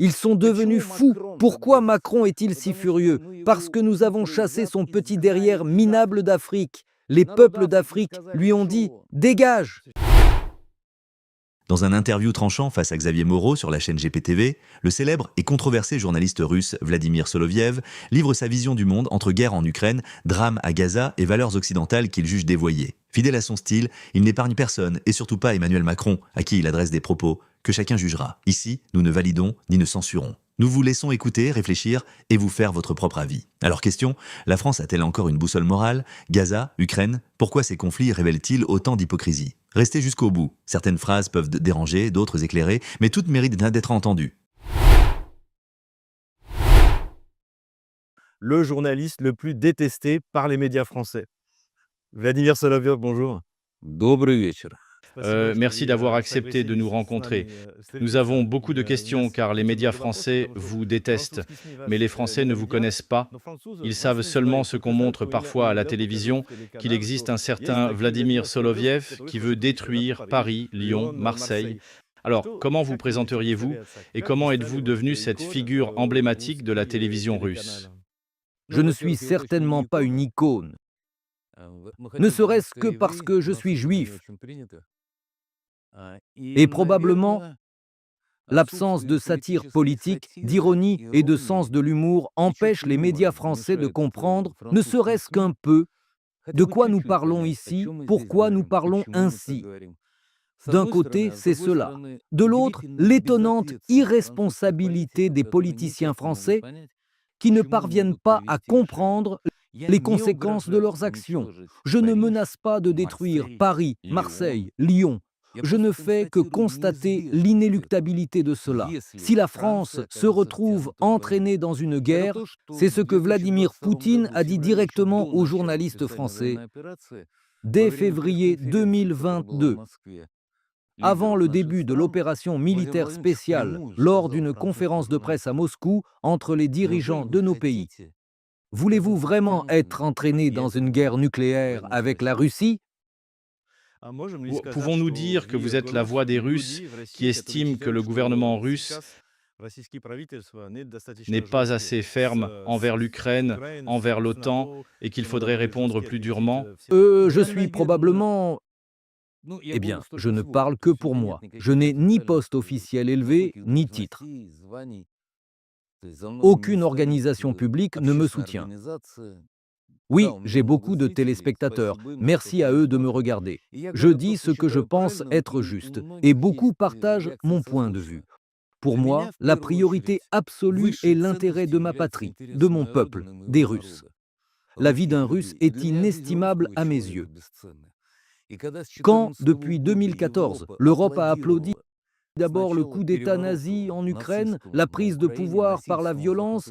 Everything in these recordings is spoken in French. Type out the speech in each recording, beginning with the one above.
Ils sont devenus fous. Pourquoi Macron est-il si furieux? Parce que nous avons chassé son petit derrière minable d'Afrique. Les peuples d'Afrique lui ont dit « Dégage !» Dans un interview tranchant face à Xavier Moreau sur la chaîne GPTV, le célèbre et controversé journaliste russe Vladimir Soloviev livre sa vision du monde entre guerre en Ukraine, drame à Gaza et valeurs occidentales qu'il juge dévoyées. Fidèle à son style, il n'épargne personne et surtout pas Emmanuel Macron, à qui il adresse des propos que chacun jugera. Ici, nous ne validons ni ne censurons. Nous vous laissons écouter, réfléchir et vous faire votre propre avis. Alors question, la France a-t-elle encore une boussole morale? Gaza, Ukraine, pourquoi ces conflits révèlent-ils autant d'hypocrisie? Restez jusqu'au bout. Certaines phrases peuvent déranger, d'autres éclairer, mais toutes méritent d'être entendues. Le journaliste le plus détesté par les médias français. Vladimir Soloviev, bonjour. Добрый вечер. Merci d'avoir accepté de nous rencontrer. Nous avons beaucoup de questions car les médias français vous détestent, mais les Français ne vous connaissent pas. Ils savent seulement ce qu'on montre parfois à la télévision, qu'il existe un certain Vladimir Soloviev qui veut détruire Paris, Lyon, Marseille. Alors, comment vous présenteriez-vous et comment êtes-vous devenu cette figure emblématique de la télévision russe? Je ne suis certainement pas une icône, ne serait-ce que parce que je suis juif. Et probablement, l'absence de satire politique, d'ironie et de sens de l'humour empêche les médias français de comprendre, ne serait-ce qu'un peu, de quoi nous parlons ici, pourquoi nous parlons ainsi. D'un côté, c'est cela. De l'autre, l'étonnante irresponsabilité des politiciens français qui ne parviennent pas à comprendre les conséquences de leurs actions. Je ne menace pas de détruire Paris, Marseille, Lyon. Je ne fais que constater l'inéluctabilité de cela. Si la France se retrouve entraînée dans une guerre, c'est ce que Vladimir Poutine a dit directement aux journalistes français dès février 2022. Avant le début de l'opération militaire spéciale, lors d'une conférence de presse à Moscou entre les dirigeants de nos pays. Voulez-vous vraiment être entraîné dans une guerre nucléaire avec la Russie? Pouvons-nous dire que vous êtes la voix des Russes qui estiment que le gouvernement russe n'est pas assez ferme envers l'Ukraine, envers l'OTAN et qu'il faudrait répondre plus durement? Je suis probablement... Eh bien, je ne parle que pour moi. Je n'ai ni poste officiel élevé, ni titre. Aucune organisation publique ne me soutient. Oui, j'ai beaucoup de téléspectateurs. Merci à eux de me regarder. Je dis ce que je pense être juste, et beaucoup partagent mon point de vue. Pour moi, la priorité absolue est l'intérêt de ma patrie, de mon peuple, des Russes. La vie d'un Russe est inestimable à mes yeux. Quand, depuis 2014, l'Europe a applaudi d'abord le coup d'État nazi en Ukraine, la prise de pouvoir par la violence,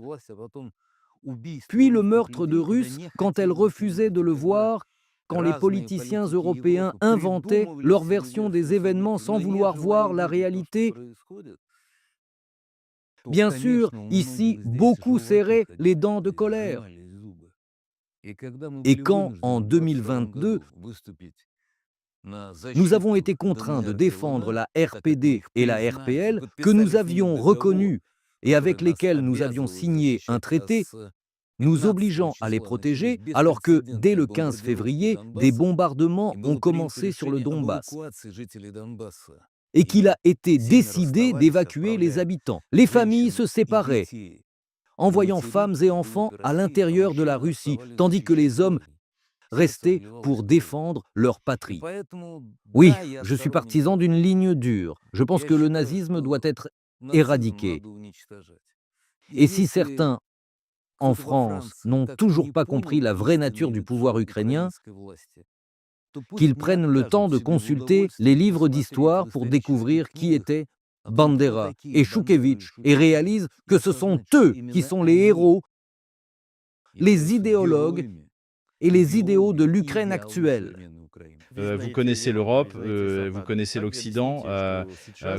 puis le meurtre de Russes quand elle refusait de le voir, quand les politiciens européens inventaient leur version des événements sans vouloir voir la réalité. Bien sûr, ici, beaucoup serraient les dents de colère. Et quand, en 2022, nous avons été contraints de défendre la RPD et la RPL que nous avions reconnues et avec lesquelles nous avions signé un traité, nous obligeant à les protéger, alors que, dès le 15 février, des bombardements ont commencé sur le Donbass et qu'il a été décidé d'évacuer les habitants. Les familles se séparaient, envoyant femmes et enfants à l'intérieur de la Russie, tandis que les hommes restaient pour défendre leur patrie. Oui, je suis partisan d'une ligne dure. Je pense que le nazisme doit être éradiqué. Et si certains, en France, n'ont toujours pas compris la vraie nature du pouvoir ukrainien, qu'ils prennent le temps de consulter les livres d'histoire pour découvrir qui étaient Bandera et Choukevitch et réalisent que ce sont eux qui sont les héros, les idéologues et les idéaux de l'Ukraine actuelle. Vous connaissez l'Europe, vous connaissez l'Occident.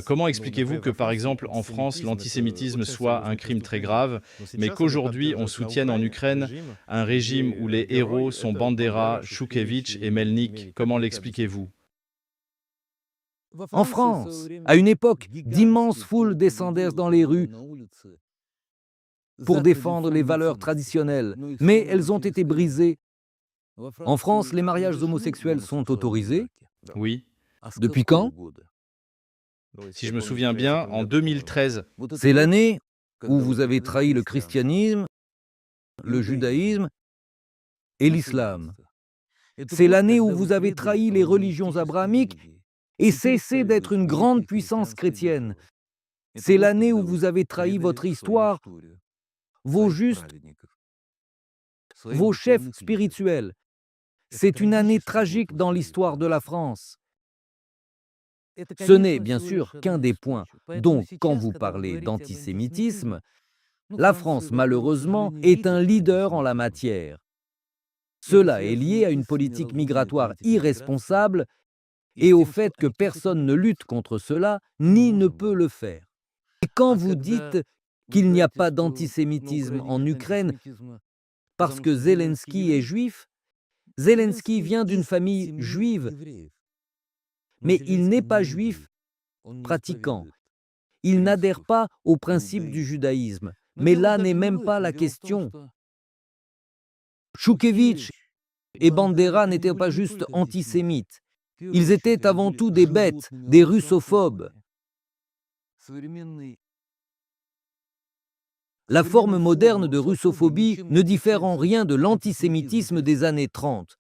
Comment expliquez-vous que, par exemple, en France, l'antisémitisme soit un crime très grave, mais qu'aujourd'hui, on soutienne en Ukraine un régime où les héros sont Bandera, Choukevitch et Melnik? Comment l'expliquez-vous? En France, à une époque, d'immenses foules descendaient dans les rues pour défendre les valeurs traditionnelles, mais elles ont été brisées. En France, les mariages homosexuels sont autorisés. Oui. Depuis quand? Si je me souviens bien, en 2013. C'est l'année où vous avez trahi le christianisme, le judaïsme et l'islam. C'est l'année où vous avez trahi les religions abrahamiques et cessé d'être une grande puissance chrétienne. C'est l'année où vous avez trahi votre histoire, vos justes, vos chefs spirituels. C'est une année tragique dans l'histoire de la France. Ce n'est bien sûr qu'un des points. Donc, quand vous parlez d'antisémitisme, la France, malheureusement, est un leader en la matière. Cela est lié à une politique migratoire irresponsable et au fait que personne ne lutte contre cela, ni ne peut le faire. Et quand vous dites qu'il n'y a pas d'antisémitisme en Ukraine parce que Zelensky est juif, Zelensky vient d'une famille juive, mais il n'est pas juif pratiquant. Il n'adhère pas au principe du judaïsme. Mais là n'est même pas la question. Choukevitch et Bandera n'étaient pas juste antisémites. Ils étaient avant tout des bêtes, des russophobes. La forme moderne de russophobie ne diffère en rien de l'antisémitisme des années 30.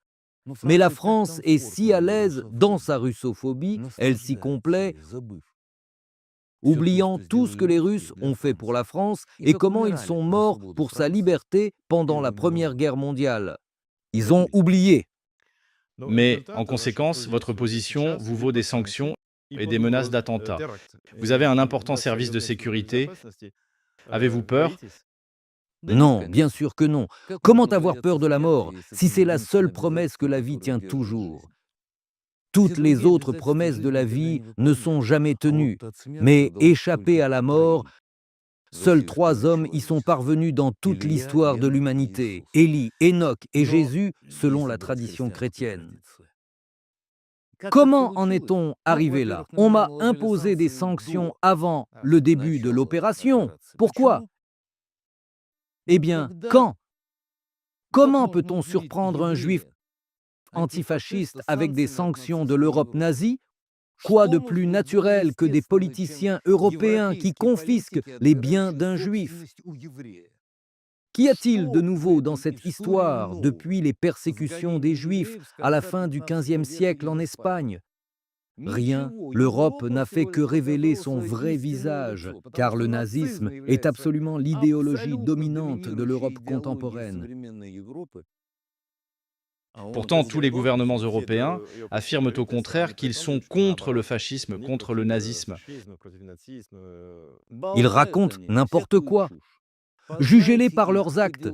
Mais la France est si à l'aise dans sa russophobie, elle s'y complaît, oubliant tout ce que les Russes ont fait pour la France et comment ils sont morts pour sa liberté pendant la Première Guerre mondiale. Ils ont oublié. Mais en conséquence, votre position vous vaut des sanctions et des menaces d'attentats. Vous avez un important service de sécurité. Avez-vous peur? Non, bien sûr que non. Comment avoir peur de la mort si c'est la seule promesse que la vie tient toujours? Toutes les autres promesses de la vie ne sont jamais tenues. Mais échapper à la mort, seuls 3 hommes y sont parvenus dans toute l'histoire de l'humanité, Élie, Enoch et Jésus, selon la tradition chrétienne. Comment en est-on arrivé là? On m'a imposé des sanctions avant le début de l'opération. Pourquoi? Eh bien, quand? Comment peut-on surprendre un juif antifasciste avec des sanctions de l'Europe nazie? Quoi de plus naturel que des politiciens européens qui confisquent les biens d'un juif? Qu'y a-t-il de nouveau dans cette histoire depuis les persécutions des Juifs à la fin du XVe siècle en Espagne? Rien, l'Europe n'a fait que révéler son vrai visage, car le nazisme est absolument l'idéologie dominante de l'Europe contemporaine. Pourtant, tous les gouvernements européens affirment au contraire qu'ils sont contre le fascisme, contre le nazisme. Ils racontent n'importe quoi. Jugez-les par leurs actes.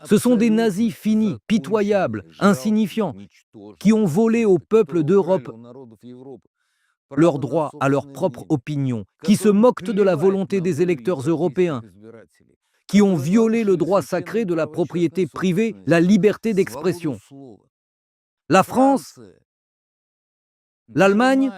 Ce sont des nazis finis, pitoyables, insignifiants, qui ont volé au peuple d'Europe leur droit à leur propre opinion, qui se moquent de la volonté des électeurs européens, qui ont violé le droit sacré de la propriété privée, la liberté d'expression. La France, l'Allemagne,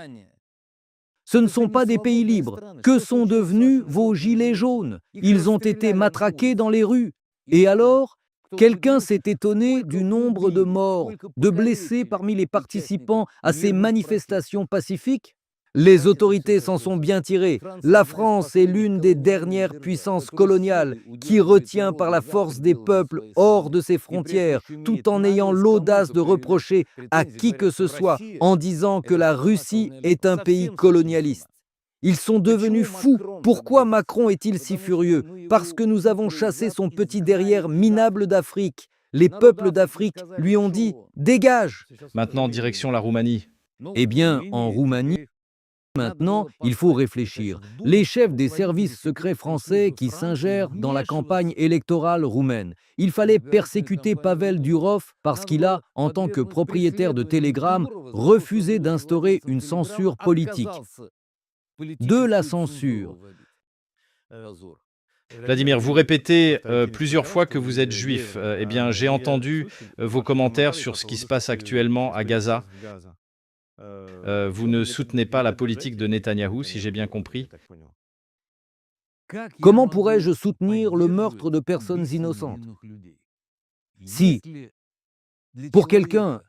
ce ne sont pas des pays libres. Que sont devenus vos gilets jaunes? Ils ont été matraqués dans les rues. Et alors, quelqu'un s'est étonné du nombre de morts, de blessés parmi les participants à ces manifestations pacifiques? Les autorités s'en sont bien tirées. La France est l'une des dernières puissances coloniales qui retient par la force des peuples hors de ses frontières, tout en ayant l'audace de reprocher à qui que ce soit en disant que la Russie est un pays colonialiste. Ils sont devenus fous. Pourquoi Macron est-il si furieux? Parce que nous avons chassé son petit derrière minable d'Afrique. Les peuples d'Afrique lui ont dit « Dégage !» Maintenant, direction la Roumanie. Eh bien, en Roumanie, maintenant, il faut réfléchir. Les chefs des services secrets français qui s'ingèrent dans la campagne électorale roumaine. Il fallait persécuter Pavel Durov parce qu'il a, en tant que propriétaire de Telegram, refusé d'instaurer une censure politique. De la censure. Vladimir, vous répétez plusieurs fois que vous êtes juif. Eh bien, j'ai entendu vos commentaires sur ce qui se passe actuellement à Gaza. Vous ne soutenez pas la politique de Netanyahou, si j'ai bien compris. Comment pourrais-je soutenir le meurtre de personnes innocentes? Si, pour quelqu'un,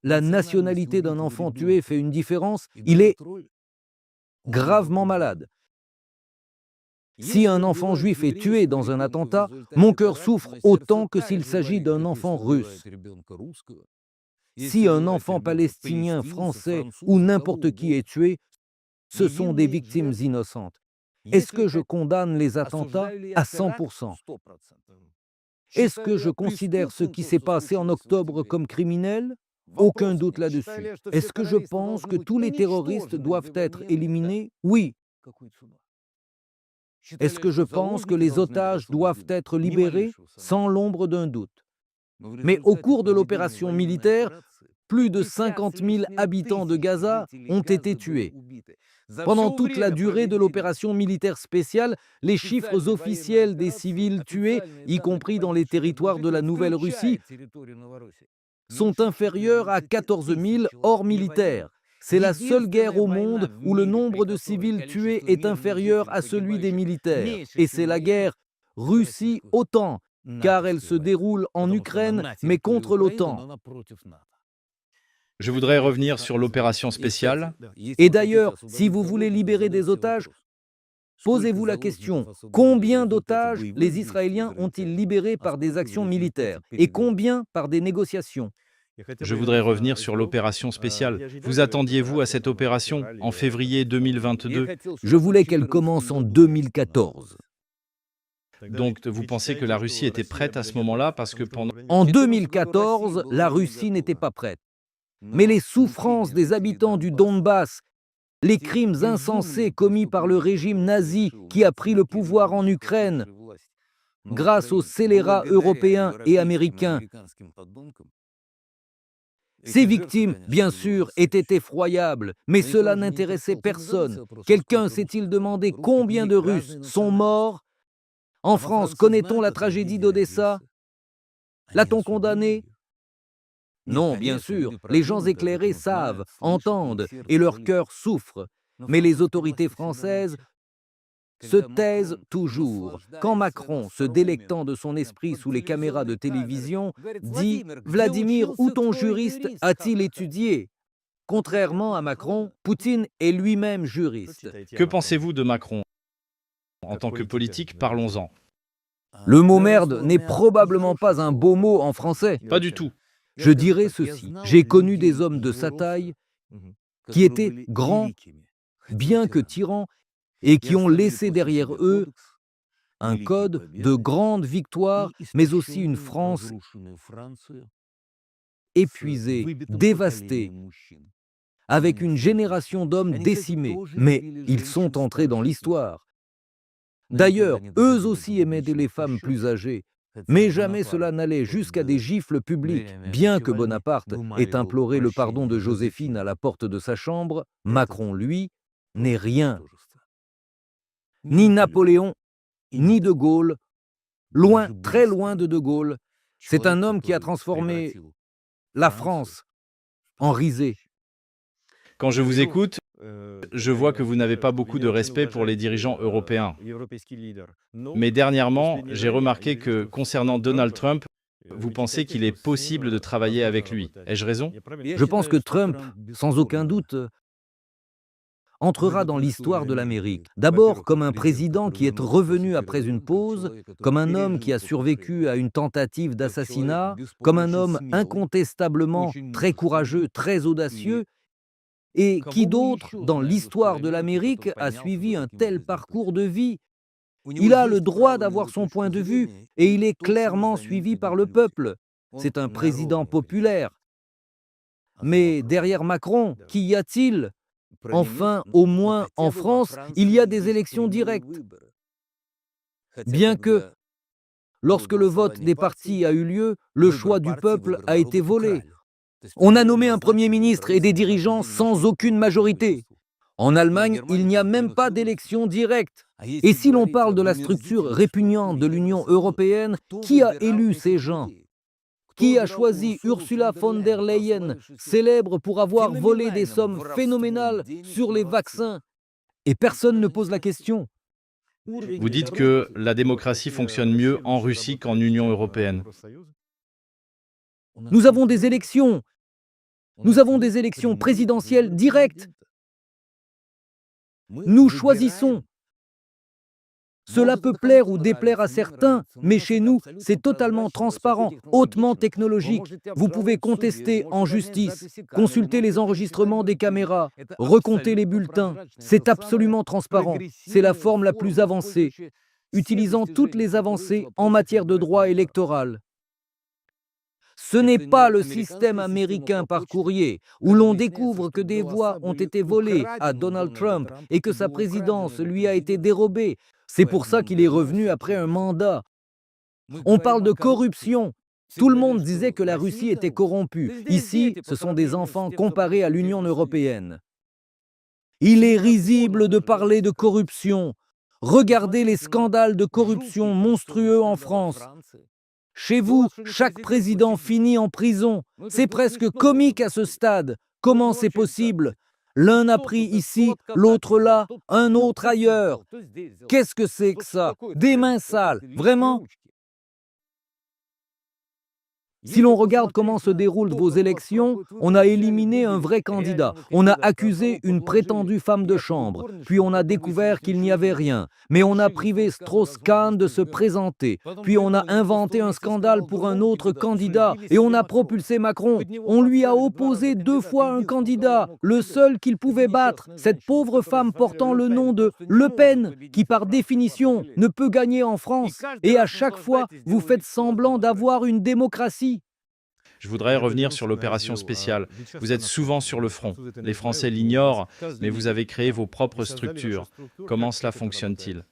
la nationalité d'un enfant tué fait une différence, il est gravement malade. Si un enfant juif est tué dans un attentat, mon cœur souffre autant que s'il s'agit d'un enfant russe. Si un enfant palestinien, français ou n'importe qui est tué, ce sont des victimes innocentes. Est-ce que je condamne les attentats à 100%? Est-ce que je considère ce qui s'est passé en octobre comme criminel? Aucun doute là-dessus. Est-ce que je pense que tous les terroristes doivent être éliminés? Oui. Est-ce que je pense que les otages doivent être libérés? Sans l'ombre d'un doute. Mais au cours de l'opération militaire, plus de 50 000 habitants de Gaza ont été tués. Pendant toute la durée de l'opération militaire spéciale, les chiffres officiels des civils tués, y compris dans les territoires de la Nouvelle-Russie, sont inférieurs à 14 000 hors militaires. C'est la seule guerre au monde où le nombre de civils tués est inférieur à celui des militaires. Et c'est la guerre Russie-OTAN, car elle se déroule en Ukraine, mais contre l'OTAN. Je voudrais revenir sur l'opération spéciale. Et d'ailleurs, si vous voulez libérer des otages, posez-vous la question, combien d'otages les Israéliens ont-ils libérés par des actions militaires et combien par des négociations? Je voudrais revenir sur l'opération spéciale. Vous attendiez-vous à cette opération en février 2022? Je voulais qu'elle commence en 2014. Donc vous pensez que la Russie était prête à ce moment-là parce que pendant... En 2014, la Russie n'était pas prête. Mais les souffrances des habitants du Donbass, les crimes insensés commis par le régime nazi qui a pris le pouvoir en Ukraine, grâce aux scélérats européens et américains, ces victimes, bien sûr, étaient effroyables, mais cela n'intéressait personne. Quelqu'un s'est-il demandé combien de Russes sont morts? En France, connaît-on la tragédie d'Odessa? L'a-t-on condamné? Non, bien sûr, les gens éclairés savent, entendent, et leur cœur souffre. Mais les autorités françaises se taisent toujours. Quand Macron, se délectant de son esprit sous les caméras de télévision, dit « Vladimir, où ton juriste a-t-il étudié ?» Contrairement à Macron, Poutine est lui-même juriste. Que pensez-vous de Macron? En tant que politique, parlons-en. Le mot « merde » n'est probablement pas un beau mot en français. Pas du tout. Je dirais ceci, j'ai connu des hommes de sa taille qui étaient grands, bien que tyrans, et qui ont laissé derrière eux un code de grande victoire, mais aussi une France épuisée, dévastée, avec une génération d'hommes décimés. Mais ils sont entrés dans l'histoire. D'ailleurs, eux aussi aimaient les femmes plus âgées, mais jamais cela n'allait jusqu'à des gifles publiques. Bien que Bonaparte ait imploré le pardon de Joséphine à la porte de sa chambre, Macron, lui, n'est rien. Ni Napoléon, ni De Gaulle, loin, très loin de Gaulle. C'est un homme qui a transformé la France en risée. Quand je vous écoute, je vois que vous n'avez pas beaucoup de respect pour les dirigeants européens. Mais dernièrement, j'ai remarqué que concernant Donald Trump, vous pensez qu'il est possible de travailler avec lui. Ai-je raison? Je pense que Trump, sans aucun doute, entrera dans l'histoire de l'Amérique. D'abord comme un président qui est revenu après une pause, comme un homme qui a survécu à une tentative d'assassinat, comme un homme incontestablement très courageux, très audacieux, et qui d'autre, dans l'histoire de l'Amérique, a suivi un tel parcours de vie? Il a le droit d'avoir son point de vue, et il est clairement suivi par le peuple. C'est un président populaire. Mais derrière Macron, qu'y a-t-il? Enfin, au moins en France, il y a des élections directes. Bien que, lorsque le vote des partis a eu lieu, le choix du peuple a été volé. On a nommé un Premier ministre et des dirigeants sans aucune majorité. En Allemagne, il n'y a même pas d'élection directe. Et si l'on parle de la structure répugnante de l'Union européenne, qui a élu ces gens? Qui a choisi Ursula von der Leyen, célèbre pour avoir volé des sommes phénoménales sur les vaccins? Et personne ne pose la question. Vous dites que la démocratie fonctionne mieux en Russie qu'en Union européenne. Nous avons des élections. Nous avons des élections présidentielles directes. Nous choisissons. Cela peut plaire ou déplaire à certains, mais chez nous, c'est totalement transparent, hautement technologique. Vous pouvez contester en justice, consulter les enregistrements des caméras, recompter les bulletins. C'est absolument transparent. C'est la forme la plus avancée, utilisant toutes les avancées en matière de droit électoral. Ce n'est pas le système américain par courrier, où l'on découvre que des voix ont été volées à Donald Trump et que sa présidence lui a été dérobée. C'est pour ça qu'il est revenu après un mandat. On parle de corruption. Tout le monde disait que la Russie était corrompue. Ici, ce sont des enfants comparés à l'Union européenne. Il est risible de parler de corruption. Regardez les scandales de corruption monstrueux en France. Chez vous, chaque président finit en prison. C'est presque comique à ce stade. Comment c'est possible? L'un a pris ici, l'autre là, un autre ailleurs. Qu'est-ce que c'est que ça? Des mains sales, vraiment? Si l'on regarde comment se déroulent vos élections, on a éliminé un vrai candidat, on a accusé une prétendue femme de chambre, puis on a découvert qu'il n'y avait rien, mais on a privé Strauss-Kahn de se présenter, puis on a inventé un scandale pour un autre candidat, et on a propulsé Macron. On lui a opposé 2 fois un candidat, le seul qu'il pouvait battre, cette pauvre femme portant le nom de Le Pen, qui par définition ne peut gagner en France, et à chaque fois, vous faites semblant d'avoir une démocratie. Je voudrais revenir sur l'opération spéciale. Vous êtes souvent sur le front. Les Français l'ignorent, mais vous avez créé vos propres structures. Comment cela fonctionne-t-il?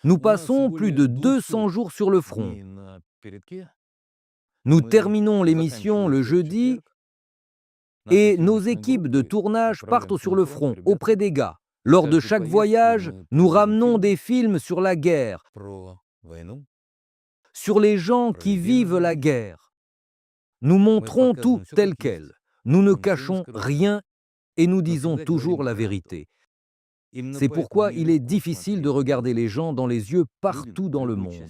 Nous passons plus de 200 jours sur le front. Nous terminons l'émission le jeudi et nos équipes de tournage partent sur le front, auprès des gars. Lors de chaque voyage, nous ramenons des films sur la guerre, sur les gens qui vivent la guerre. Nous montrons tout tel quel. Nous ne cachons rien et nous disons toujours la vérité. C'est pourquoi il est difficile de regarder les gens dans les yeux partout dans le monde.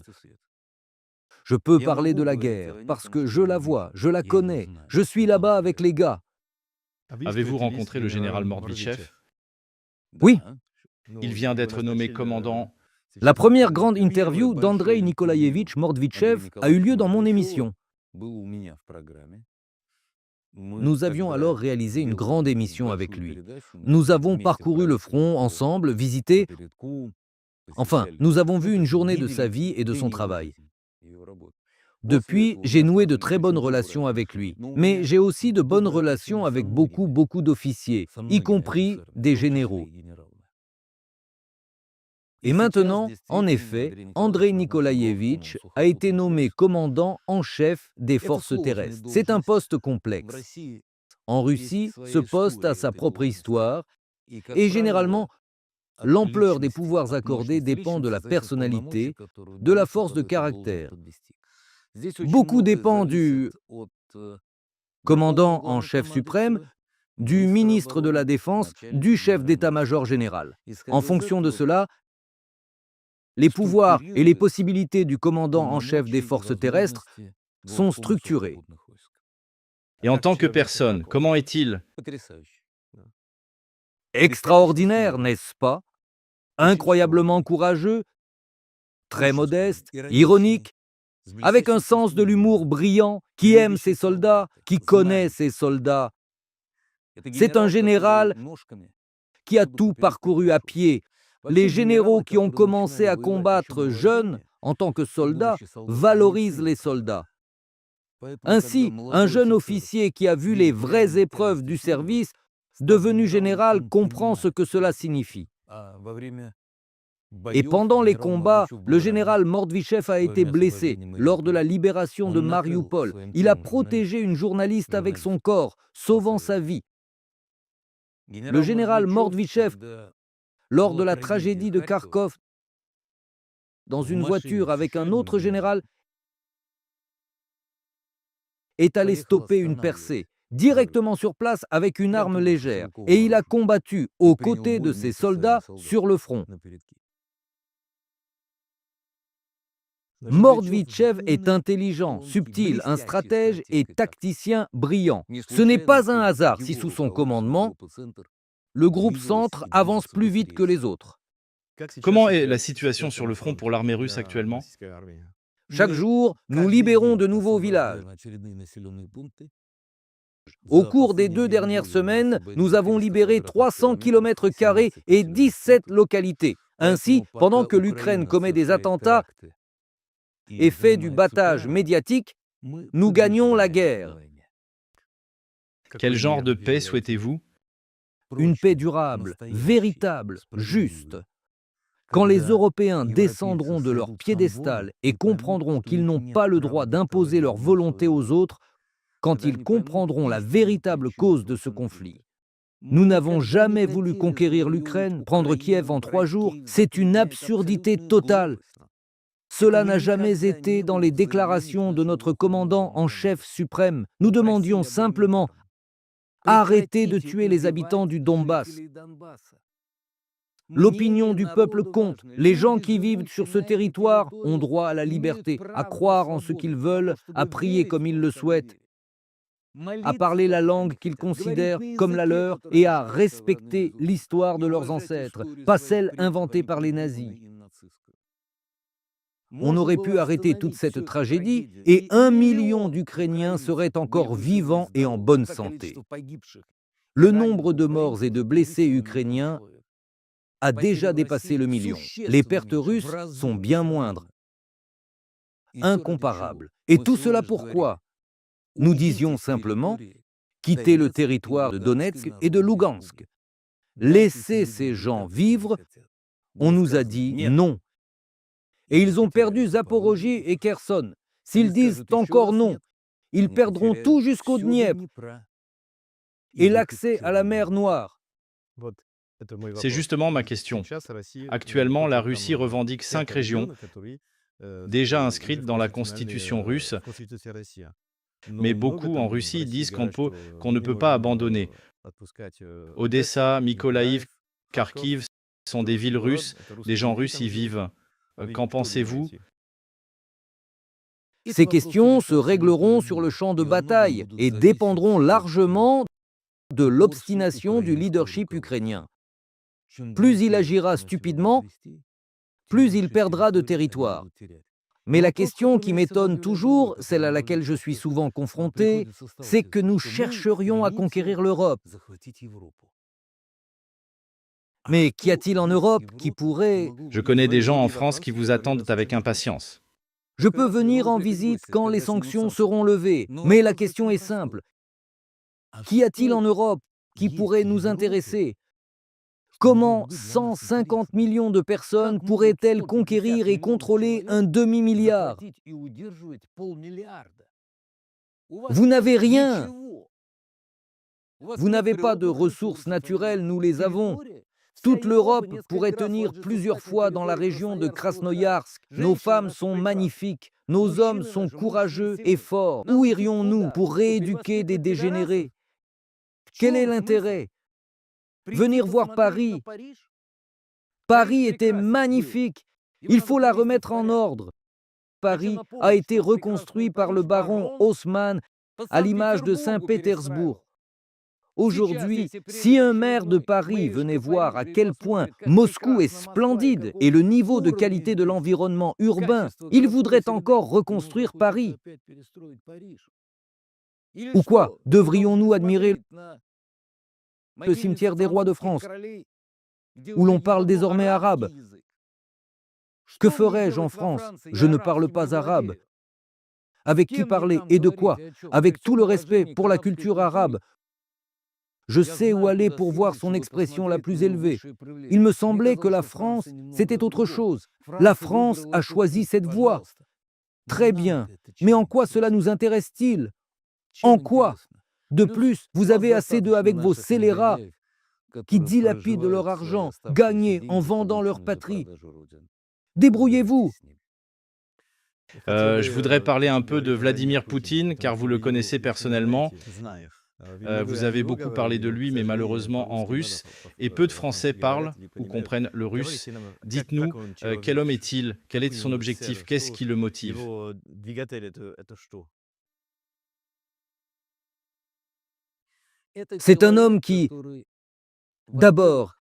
Je peux parler de la guerre parce que je la vois, je la connais, je suis là-bas avec les gars. Avez-vous rencontré le général Mordvichev? Oui, Il vient d'être nommé commandant. la première grande interview d'Andrei Nikolaevitch Mordvichev a eu lieu dans mon émission. Nous avions alors réalisé une grande émission avec lui. Nous avons parcouru le front ensemble, visité. Enfin, nous avons vu une journée de sa vie et de son travail. Depuis, j'ai noué de très bonnes relations avec lui. Mais j'ai aussi de bonnes relations avec beaucoup d'officiers, y compris des généraux. Et maintenant, en effet, Andrei Nikolaevitch a été nommé commandant en chef des forces terrestres. C'est un poste complexe. En Russie, ce poste a sa propre histoire et généralement, l'ampleur des pouvoirs accordés dépend de la personnalité, de la force de caractère. Beaucoup dépend du commandant en chef suprême, du ministre de la Défense, du chef d'état-major général. En fonction de cela, les pouvoirs et les possibilités du commandant en chef des forces terrestres sont structurés. Et en tant que personne, comment est-il? Extraordinaire, n'est-ce pas? Incroyablement courageux, très modeste, ironique, avec un sens de l'humour brillant, qui aime ses soldats, qui connaît ses soldats. C'est un général qui a tout parcouru à pied. Les généraux qui ont commencé à combattre jeunes en tant que soldats valorisent les soldats. Ainsi, un jeune officier qui a vu les vraies épreuves du service, devenu général, comprend ce que cela signifie. Et pendant les combats, le général Mordvichev a été blessé lors de la libération de Marioupol. Il a protégé une journaliste avec son corps, sauvant sa vie. Le général Mordvichev, lors de la tragédie de Kharkov, dans une voiture avec un autre général, est allé stopper une percée, directement sur place avec une arme légère, et il a combattu aux côtés de ses soldats sur le front. Mordvitchev est intelligent, subtil, un stratège et tacticien brillant. Ce n'est pas un hasard si sous son commandement, le groupe Centre avance plus vite que les autres. Comment est la situation sur le front pour l'armée russe actuellement? Chaque jour, nous libérons de nouveaux villages. Au cours des 2 dernières semaines, nous avons libéré 300 km² et 17 localités. Ainsi, pendant que l'Ukraine commet des attentats et fait du battage médiatique, nous gagnons la guerre. Quel genre de paix souhaitez-vous? Une paix durable, véritable, juste. Quand les Européens descendront de leur piédestal et comprendront qu'ils n'ont pas le droit d'imposer leur volonté aux autres, quand ils comprendront la véritable cause de ce conflit. Nous n'avons jamais voulu conquérir l'Ukraine, prendre Kiev en 3 jours, c'est une absurdité totale. Cela n'a jamais été dans les déclarations de notre commandant en chef suprême. Nous demandions simplement « Arrêtez de tuer les habitants du Donbass ». L'opinion du peuple compte. Les gens qui vivent sur ce territoire ont droit à la liberté, à croire en ce qu'ils veulent, à prier comme ils le souhaitent, à parler la langue qu'ils considèrent comme la leur et à respecter l'histoire de leurs ancêtres, pas celle inventée par les nazis. On aurait pu arrêter toute cette tragédie et 1 million d'Ukrainiens seraient encore vivants et en bonne santé. Le nombre de morts et de blessés ukrainiens a déjà dépassé le million. Les pertes russes sont bien moindres, incomparables. Et tout cela pourquoi? Nous disions simplement quitter le territoire de Donetsk et de Lugansk. Laissez ces gens vivre. On nous a dit non. Et ils ont perdu Zaporojie et Kherson. S'ils disent encore non, ils perdront tout jusqu'au Dniepr et l'accès à la mer Noire. C'est justement ma question. Actuellement, la Russie revendique 5 régions, déjà inscrites dans la constitution russe, mais beaucoup en Russie disent qu'on ne peut pas abandonner. Odessa, Mykolaïv, Kharkiv sont des villes russes, des gens russes y vivent. Qu'en pensez-vous? Ces questions se régleront sur le champ de bataille et dépendront largement de l'obstination du leadership ukrainien. Plus il agira stupidement, plus il perdra de territoire. Mais la question qui m'étonne toujours, celle à laquelle je suis souvent confronté, c'est que nous chercherions à conquérir l'Europe. Mais qu'y a-t-il en Europe qui pourrait... Je connais des gens en France qui vous attendent avec impatience. Je peux venir en visite quand les sanctions seront levées, mais la question est simple. Qu'y a-t-il en Europe qui pourrait nous intéresser? Comment 150 millions de personnes pourraient-elles conquérir et contrôler un demi-milliard? Vous n'avez rien. Vous n'avez pas de ressources naturelles, nous les avons. Toute l'Europe pourrait tenir plusieurs fois dans la région de Krasnoïarsk. Nos femmes sont magnifiques, nos hommes sont courageux et forts. Où irions-nous pour rééduquer des dégénérés? Quel est l'intérêt? Venir voir Paris. Paris était magnifique. Il faut la remettre en ordre. Paris a été reconstruit par le baron Haussmann à l'image de Saint-Pétersbourg. Aujourd'hui, si un maire de Paris venait voir à quel point Moscou est splendide et le niveau de qualité de l'environnement urbain, il voudrait encore reconstruire Paris. Ou quoi? Devrions-nous admirer le cimetière des rois de France, où l'on parle désormais arabe? Que ferais-je en France? Je ne parle pas arabe. Avec qui parler et de quoi? Avec tout le respect pour la culture arabe, je sais où aller pour voir son expression la plus élevée. Il me semblait que la France, c'était autre chose. La France a choisi cette voie. Très bien, mais en quoi cela nous intéresse-t-il? En quoi? De plus, vous avez assez d'eux avec vos scélérats qui dilapident leur argent, gagné en vendant leur patrie. Débrouillez-vous. Je voudrais parler un peu de Vladimir Poutine, car vous le connaissez personnellement. Vous avez beaucoup parlé de lui, mais malheureusement en russe, et peu de Français parlent ou comprennent le russe. Dites-nous, quel homme est-il? Quel est son objectif? Qu'est-ce qui le motive? C'est un homme qui, d'abord,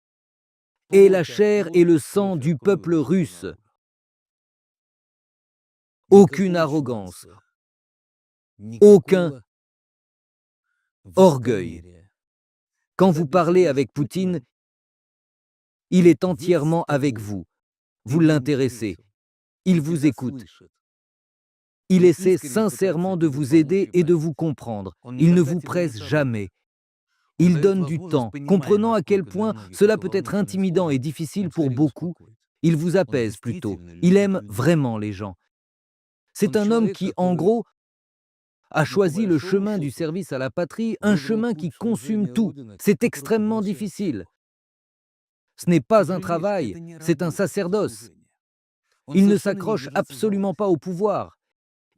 est la chair et le sang du peuple russe. Aucune arrogance, aucun orgueil. Quand vous parlez avec Poutine, il est entièrement avec vous. Vous l'intéressez. Il vous écoute. Il essaie sincèrement de vous aider et de vous comprendre. Il ne vous presse jamais. Il donne du temps, comprenant à quel point cela peut être intimidant et difficile pour beaucoup. Il vous apaise plutôt. Il aime vraiment les gens. C'est un homme qui, en gros, a choisi le chemin du service à la patrie, un chemin qui consume tout. C'est extrêmement difficile. Ce n'est pas un travail, c'est un sacerdoce. Il ne s'accroche absolument pas au pouvoir.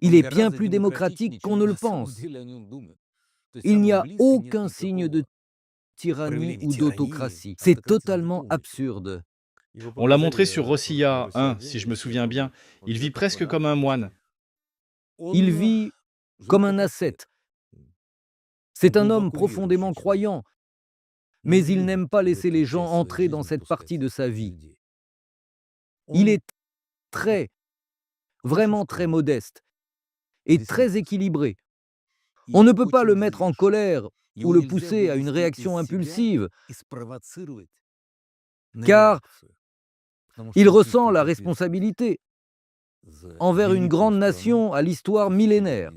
Il est bien plus démocratique qu'on ne le pense. Il n'y a aucun signe de tyrannie ou d'autocratie. C'est totalement absurde. On l'a montré sur Rossiya 1, si je me souviens bien. Il vit presque comme un moine. Il vit comme un ascète. C'est un homme profondément croyant, mais il n'aime pas laisser les gens entrer dans cette partie de sa vie. Il est vraiment très modeste et très équilibré. On ne peut pas le mettre en colère ou le pousser à une réaction impulsive, car il ressent la responsabilité envers une grande nation à l'histoire millénaire.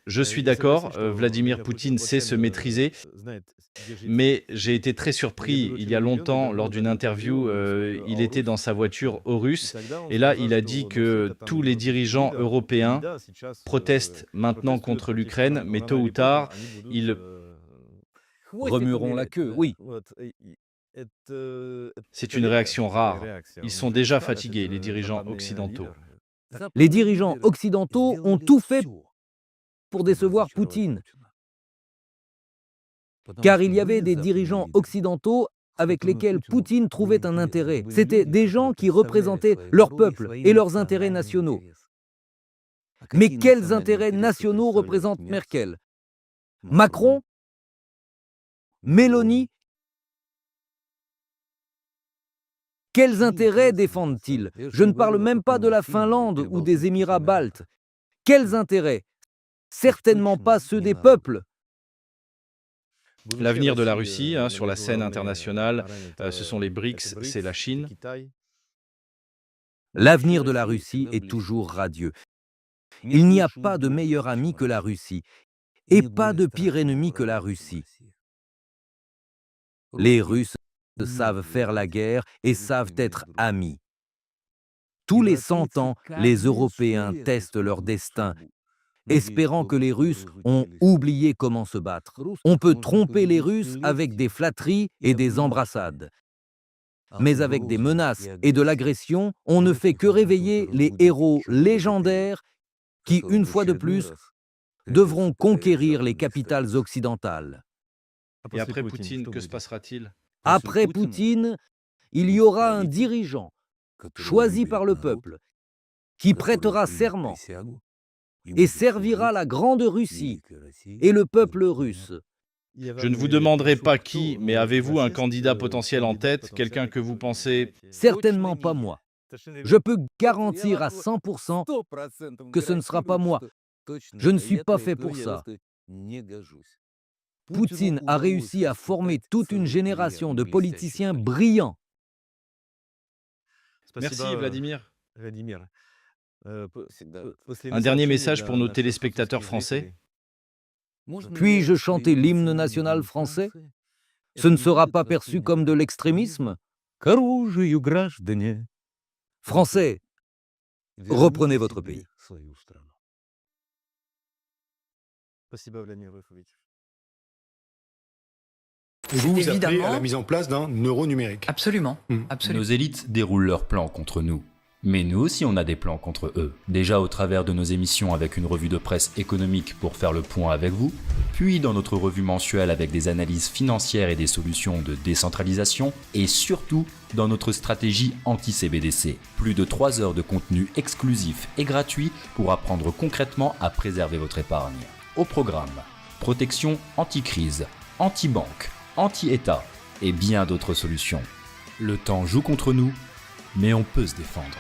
Je suis d'accord, Vladimir Poutine sait se maîtriser, mais j'ai été très surpris il y a longtemps lors d'une interview, il était dans sa voiture aux Russes et là il a dit que tous les dirigeants européens protestent maintenant contre l'Ukraine, mais tôt ou tard, ils Remueront la queue, oui. c'est une réaction rare. Ils sont déjà fatigués, les dirigeants occidentaux. Les dirigeants occidentaux ont tout fait pour décevoir Poutine, car il y avait des dirigeants occidentaux avec lesquels Poutine trouvait un intérêt. C'étaient des gens qui représentaient leur peuple et leurs intérêts nationaux. Mais quels intérêts nationaux représente Merkel? Macron? Mélanie? Quels intérêts défendent-ils? Je ne parle même pas de la Finlande ou des Émirats baltes. Quels intérêts? Certainement pas ceux des peuples. L'avenir de la Russie sur la scène internationale, ce sont les BRICS, c'est la Chine. L'avenir de la Russie est toujours radieux. Il n'y a pas de meilleur ami que la Russie, et pas de pire ennemi que la Russie. Les Russes savent faire la guerre et savent être amis. Tous les 100 ans, les Européens testent leur destin, espérant que les Russes ont oublié comment se battre. On peut tromper les Russes avec des flatteries et des embrassades. Mais avec des menaces et de l'agression, on ne fait que réveiller les héros légendaires qui, une fois de plus, devront conquérir les capitales occidentales. Et après Poutine, que se passera-t-il? Après Poutine, il y aura un dirigeant choisi par le peuple qui prêtera serment et servira la grande Russie et le peuple russe. Je ne vous demanderai pas qui, mais avez-vous un candidat potentiel en tête, quelqu'un que vous pensez... Certainement pas moi. Je peux garantir à 100% que ce ne sera pas moi. Je ne suis pas fait pour ça. Poutine a réussi à former toute une génération de politiciens brillants. Merci Vladimir. Un dernier message pour nos téléspectateurs français. Puis-je chanter l'hymne national français? Ce ne sera pas perçu comme de l'extrémisme? Français, reprenez votre pays. Vous appelez à Évidemment. la mise en place d'un euro numérique. Absolument, Mm. absolument. Nos élites déroulent leur plan contre nous. Mais nous aussi on a des plans contre eux, déjà au travers de nos émissions avec une revue de presse économique pour faire le point avec vous, puis dans notre revue mensuelle avec des analyses financières et des solutions de décentralisation, et surtout dans notre stratégie anti-CBDC. Plus de 3 heures de contenu exclusif et gratuit pour apprendre concrètement à préserver votre épargne. Au programme, protection anti-crise, anti-banque, anti-État et bien d'autres solutions. Le temps joue contre nous, mais on peut se défendre.